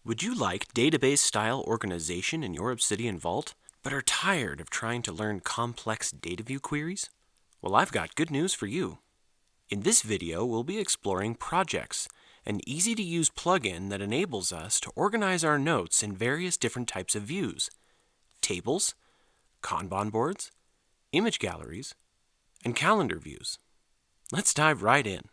Would you like database-style organization in your Obsidian Vault, but are tired of trying to learn complex Dataview queries? Well, I've got good news for you. In this video, we'll be exploring Projects, an easy-to-use plugin that enables us to organize our notes in various different types of views: tables, Kanban boards, image galleries, and calendar views. Let's dive right in.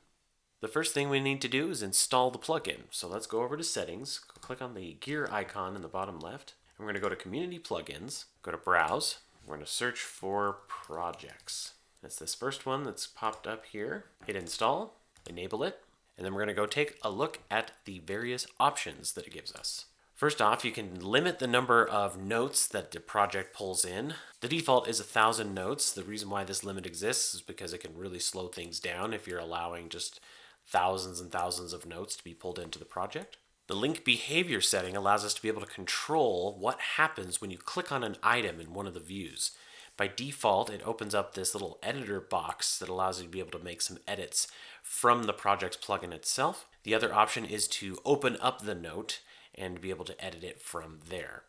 The first thing we need to do is install the plugin. So let's go over to Settings, click on the gear icon in the bottom left, and we're going to go to Community Plugins, go to Browse, we're going to search for Projects. That's this first one that's popped up here. Hit Install, enable it, and then we're going to go take a look at the various options that it gives us. First off, you can limit the number of notes that the project pulls in. The default is 1,000 notes. The reason why this limit exists is because it can really slow things down if you're allowing just thousands and thousands of notes to be pulled into the project. The link behavior setting allows us to be able to control what happens when you click on an item in one of the views. By default, it opens up this little editor box that allows you to be able to make some edits from the project's plugin itself. The other option is to open up the note and be able to edit it from there.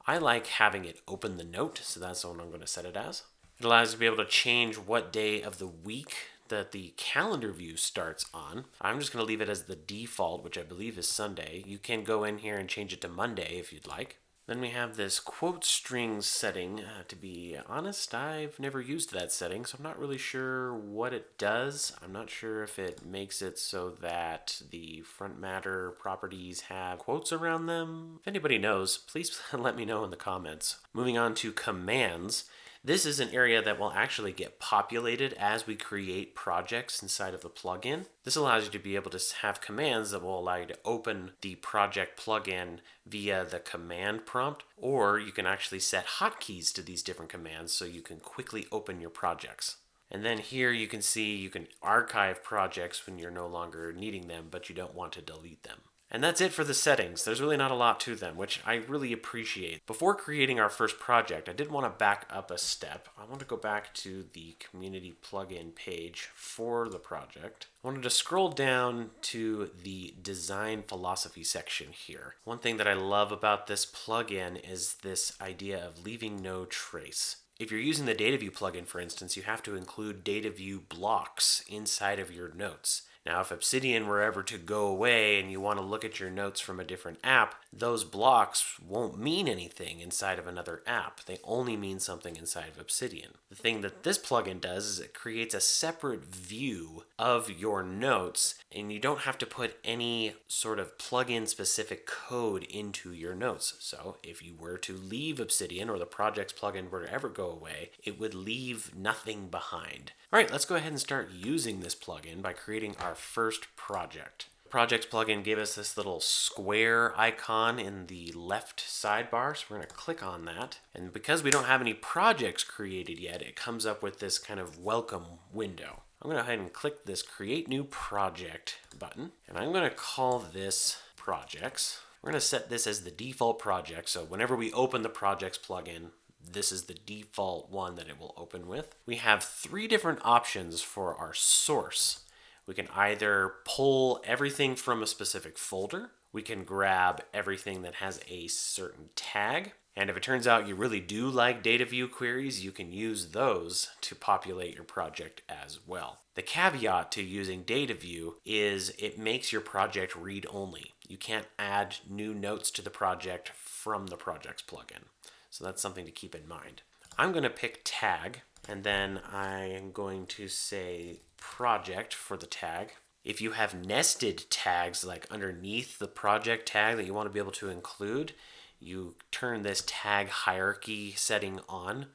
I like having it open the note, so that's what I'm going to set it as. It allows you to be able to change what day of the week that the calendar view starts on. I'm just going to leave it as the default, which I believe is Sunday. You can go in here and change it to Monday if you'd like. Then we have this quote string setting. To be honest, I've never used that setting, so I'm not really sure what it does. I'm not sure if it makes it so that the front matter properties have quotes around them. If anybody knows, please let me know in the comments. Moving on to commands. This is an area that will actually get populated as we create projects inside of the plugin. This allows you to be able to have commands that will allow you to open the project plugin via the command prompt, or you can actually set hotkeys to these different commands so you can quickly open your projects. And then here you can see you can archive projects when you're no longer needing them, but you don't want to delete them. And that's it for the settings. There's really not a lot to them, which I really appreciate. Before creating our first project, I did want to back up a step. I want to go back to the community plugin page for the project. I wanted to scroll down to the design philosophy section here. One thing that I love about this plugin is this idea of leaving no trace. If you're using the Dataview plugin, for instance, you have to include Dataview blocks inside of your notes. Now, if Obsidian were ever to go away and you want to look at your notes from a different app, those blocks won't mean anything inside of another app. They only mean something inside of Obsidian. The thing that this plugin does is it creates a separate view of your notes, and you don't have to put any sort of plugin specific code into your notes. So if you were to leave Obsidian, or the project's plugin were to ever go away, it would leave nothing behind. All right, let's go ahead and start using this plugin by creating our first project. Projects plugin gave us this little square icon in the left sidebar, so we're going to click on that. And because we don't have any projects created yet, it comes up with this kind of welcome window. I'm going to go ahead and click this Create New Project button, and I'm going to call this Projects. We're going to set this as the default project, so whenever we open the Projects plugin, this is the default one that it will open with. We have 3 different options for our source. We can either pull everything from a specific folder, we can grab everything that has a certain tag, and if it turns out you really do like Dataview queries, you can use those to populate your project as well. The caveat to using Dataview is it makes your project read-only. You can't add new notes to the project from the Projects plugin. So that's something to keep in mind. I'm going to pick tag, and then I am going to say project for the tag. If you have nested tags like underneath the project tag that you want to be able to include, you turn this tag hierarchy setting on.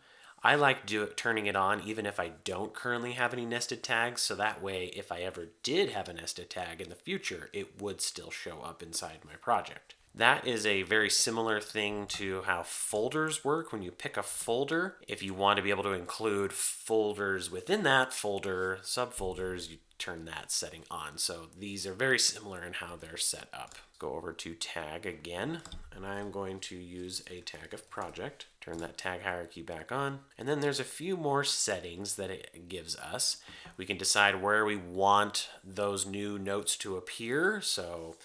I like turning it on even if I don't currently have any nested tags, so that way if I ever did have a nested tag in the future, it would still show up inside my project. That is a very similar thing to how folders work. When you pick a folder, if you want to be able to include folders within that folder, subfolders, you turn that setting on. So these are very similar in how they're set up. Go over to tag again, and I'm going to use a tag of project. Turn that tag hierarchy back on. And then there's a few more settings that it gives us. We can decide where we want those new notes to appear. So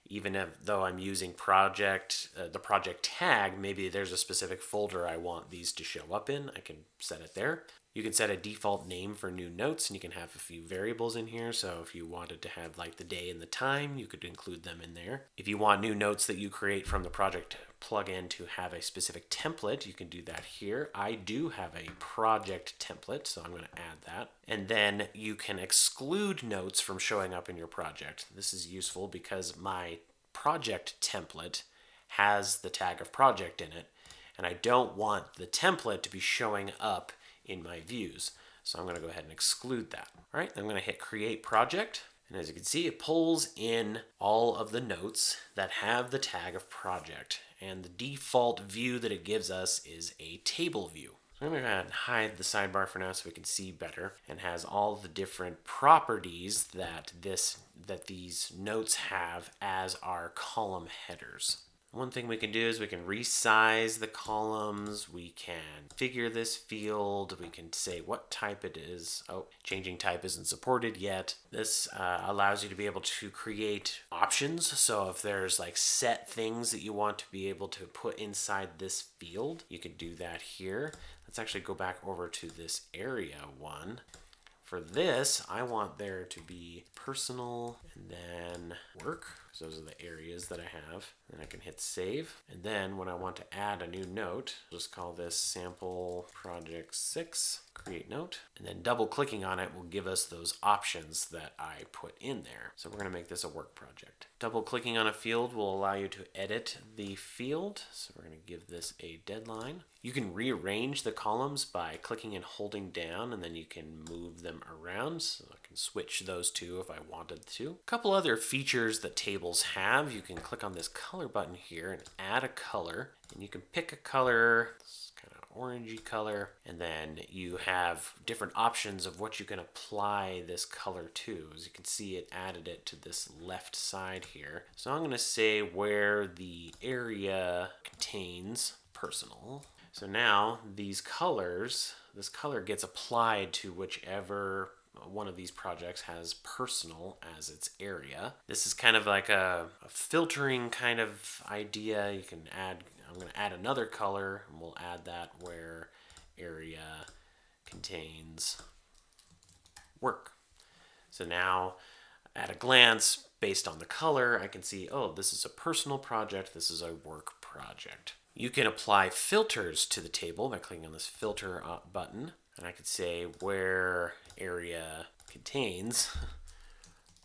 Even though I'm using project, the project tag, maybe there's a specific folder I want these to show up in. I can set it there. You can set a default name for new notes, and you can have a few variables in here. So if you wanted to have like the day and the time, you could include them in there. If you want new notes that you create from the project plugin to have a specific template, you can do that here. I do have a project template, so I'm going to add that. And then you can exclude notes from showing up in your project. This is useful because my project template has the tag of project in it, and I don't want the template to be showing up in my views. So I'm going to go ahead and exclude that. All right, I'm going to hit create project. And as you can see, it pulls in all of the notes that have the tag of project. And the default view that it gives us is a table view. So I'm going to go ahead and hide the sidebar for now so we can see better, and has all the different properties that these notes have as our column headers. One thing we can do is we can resize the columns, we can configure this field, we can say what type it is. Oh, changing type isn't supported yet. This allows you to be able to create options. So if there's like set things that you want to be able to put inside this field, you can do that here. Let's actually go back over to this area one. For this, I want there to be personal and then work. So those are the areas that I have. Then I can hit save. And then when I want to add a new note, just call this sample project 6, create note. And then double clicking on it will give us those options that I put in there. So we're going to make this a work project. Double clicking on a field will allow you to edit the field. So we're going to give this a deadline. You can rearrange the columns by clicking and holding down, and then you can move them around. So I can switch those two if I wanted to. A couple other features that tables have. You can click on this color button here and add a color, and you can pick a color, kind of orangey color, and then you have different options of what you can apply this color to. As you can see, it added it to this left side here. So I'm going to say where the area contains personal. So now these colors, this color gets applied to whichever one of these projects has personal as its area. This is kind of like a filtering kind of idea. You can add, I'm going to add another color, and we'll add that where area contains work. So now at a glance, based on the color, I can see, oh, this is a personal project, this is a work project. You can apply filters to the table by clicking on this filter button, and I could say where area contains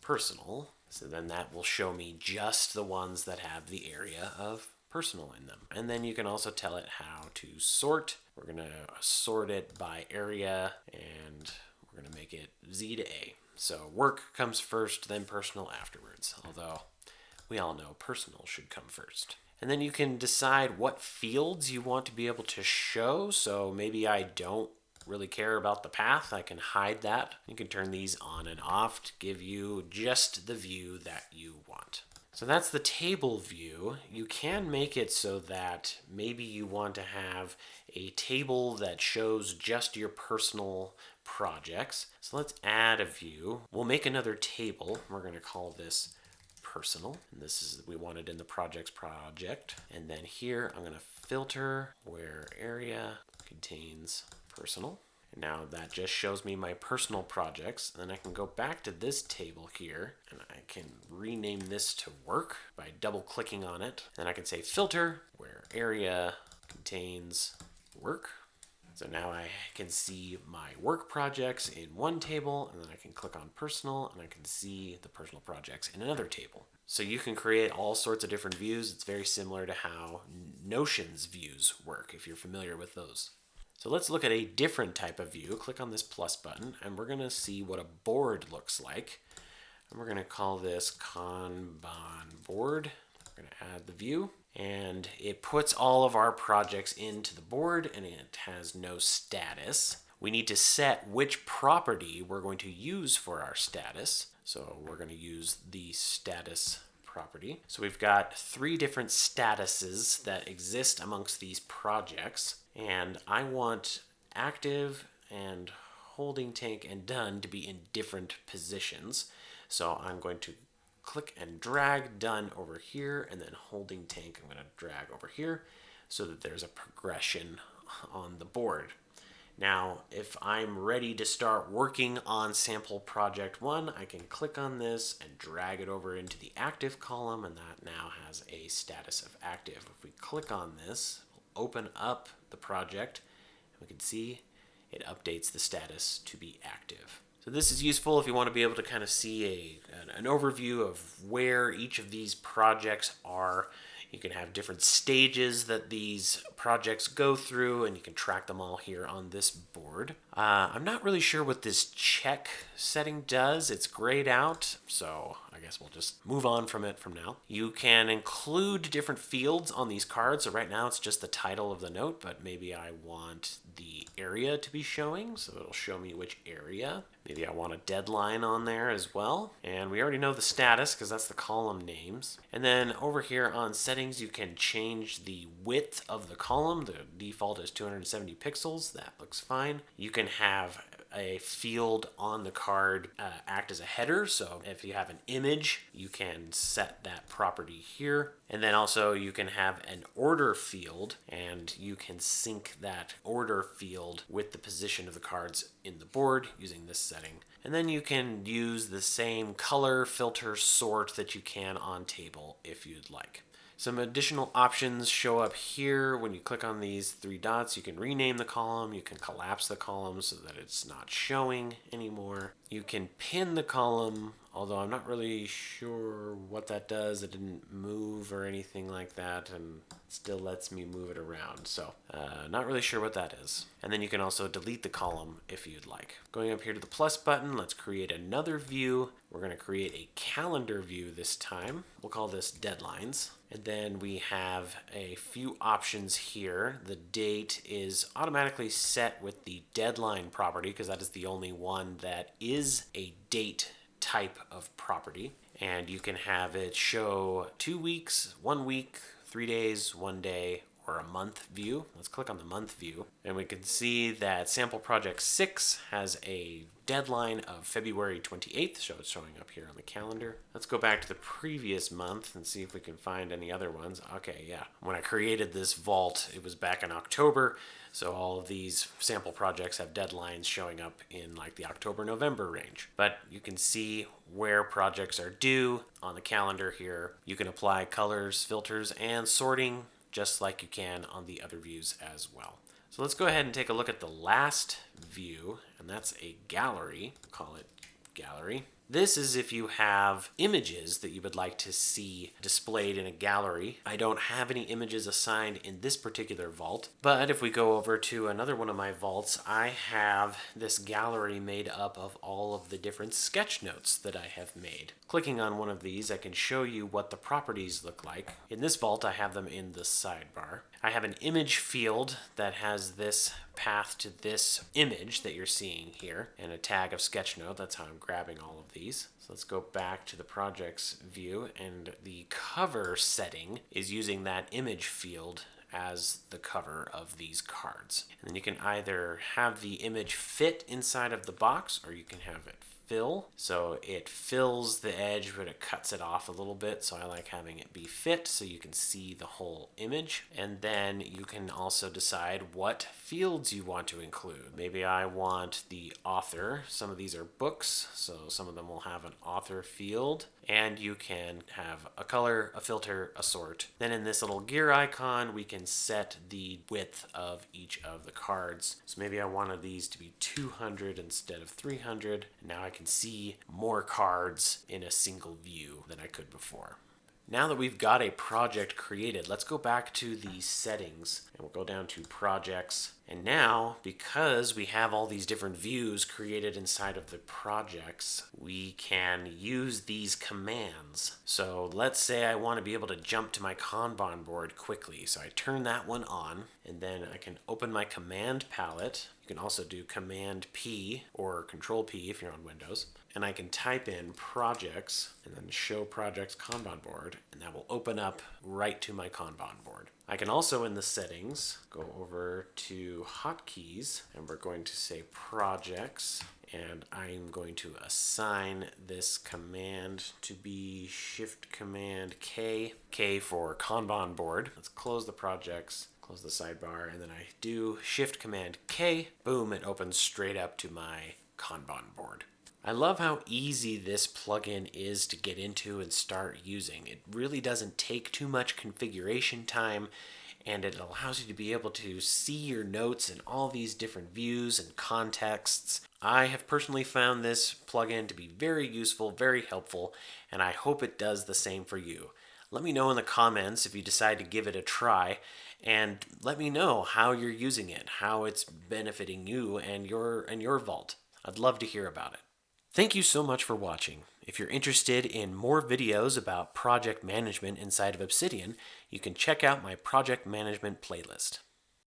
personal. So then that will show me just the ones that have the area of personal in them. And then you can also tell it how to sort. We're going to sort it by area, and we're going to make it Z to A. So work comes first, then personal afterwards, although we all know personal should come first. And then you can decide what fields you want to be able to show. So maybe I don't really care about the path. I can hide that. You can turn these on and off to give you just the view that you want. So that's the table view. You can make it so that maybe you want to have a table that shows just your personal projects. So let's add a view. We'll make another table. We're going to call this personal, and this is, we want it in the projects project. And then here I'm going to filter where area contains personal. And now that just shows me my personal projects. Then I can go back to this table here, and I can rename this to work by double clicking on it. Then I can say filter where area contains work. So now I can see my work projects in one table, and then I can click on personal, and I can see the personal projects in another table. So you can create all sorts of different views. It's very similar to how Notion's views work, if you're familiar with those. So let's look at a different type of view. Click on this plus button, and we're going to see what a board looks like. And we're going to call this Kanban board. We're going to add the view. And it puts all of our projects into the board, and it has no status. We need to set which property we're going to use for our status. So we're going to use the status property. So we've got 3 different statuses that exist amongst these projects, and I want active and holding tank and done to be in different positions. So I'm going to click and drag done over here, and then holding tank I'm going to drag over here so that there's a progression on the board. Now, if I'm ready to start working on sample project 1, I can click on this and drag it over into the active column, and that now has a status of active. If we click on this, we'll open up the project, and we can see it updates the status to be active. So this is useful if you want to be able to kind of see an overview of where each of these projects are. You can have different stages that these projects go through, and you can track them all here on this board. I'm not really sure what this check setting does. It's grayed out, so I guess we'll just move on from it from now. You can include different fields on these cards. So right now it's just the title of the note, but maybe I want the area to be showing, so it'll show me which area. Maybe I want a deadline on there as well. And we already know the status because that's the column names. And then over here on settings, you can change the width of the column. The default is 270 pixels. That looks fine. You can have a field on the card act as a header. So if you have an image, you can set that property here. And then also you can have an order field, and you can sync that order field with the position of the cards in the board using this setting. And then you can use the same color, filter, sort that you can on table if you'd like. Some additional options show up here. When you click on these 3 dots, you can rename the column, you can collapse the column so that it's not showing anymore. You can pin the column, although I'm not really sure what that does. It didn't move or anything like that, and it still lets me move it around. So not really sure what that is. And then you can also delete the column if you'd like. Going up here to the plus button, let's create another view. We're going to create a calendar view this time. We'll call this deadlines. And then we have a few options here. The date is automatically set with the deadline property because that is the only one that is a date type of property. And you can have it show 2 weeks, 1 week, 3 days, 1 day, or a month view. Let's click on the month view, and we can see that sample project 6 has a deadline of February 28th, so it's showing up here on the calendar. Let's go back to the previous month and see if we can find any other ones. Okay, yeah. When I created this vault, it was back in October, so all of these sample projects have deadlines showing up in like the October-November range. But you can see where projects are due on the calendar here. You can apply colors, filters, and sorting just like you can on the other views as well. So let's go ahead and take a look at the last view, and that's a gallery. Call it gallery. This is if you have images that you would like to see displayed in a gallery. I don't have any images assigned in this particular vault, but if we go over to another one of my vaults, I have this gallery made up of all of the different sketch notes that I have made. Clicking on one of these, I can show you what the properties look like. In this vault, I have them in the sidebar. I have an image field that has this path to this image that you're seeing here, and a tag of sketchnote. That's how I'm grabbing all of these. So let's go back to the projects view, and the cover setting is using that image field as the cover of these cards. And then you can either have the image fit inside of the box, or you can have it fill. So it fills the edge, but it cuts it off a little bit. So I like having it be fit so you can see the whole image. And then you can also decide what fields you want to include. Maybe I want the author. Some of these are books, so some of them will have an author field. And you can have a color, a filter, a sort. Then in this little gear icon, we can set the width of each of the cards. So maybe I wanted these to be 200 instead of 300. And now I can see more cards in a single view than I could before. Now that we've got a project created, let's go back to the settings, and we'll go down to projects. And now, because we have all these different views created inside of the projects, we can use these commands. So let's say I want to be able to jump to my Kanban board quickly. So I turn that one on, and then I can open my command palette. You can also do Command P or Control P if you're on Windows. And I can type in projects and then show projects Kanban board, and that will open up right to my Kanban board. I can also, in the settings, go over to hotkeys, and we're going to say projects, And I'm going to assign this command to be Shift Command K. K for Kanban board. Let's close the projects, close the sidebar, and then I do Shift Command K. Boom, it opens straight up to my Kanban board. I love how easy this plugin is to get into and start using. It really doesn't take too much configuration time, and it allows you to be able to see your notes in all these different views and contexts. I have personally found this plugin to be very useful, very helpful, and I hope it does the same for you. Let me know in the comments if you decide to give it a try, and let me know how you're using it, how it's benefiting you and your vault. I'd love to hear about it. Thank you so much for watching. If you're interested in more videos about project management inside of Obsidian, you can check out my project management playlist.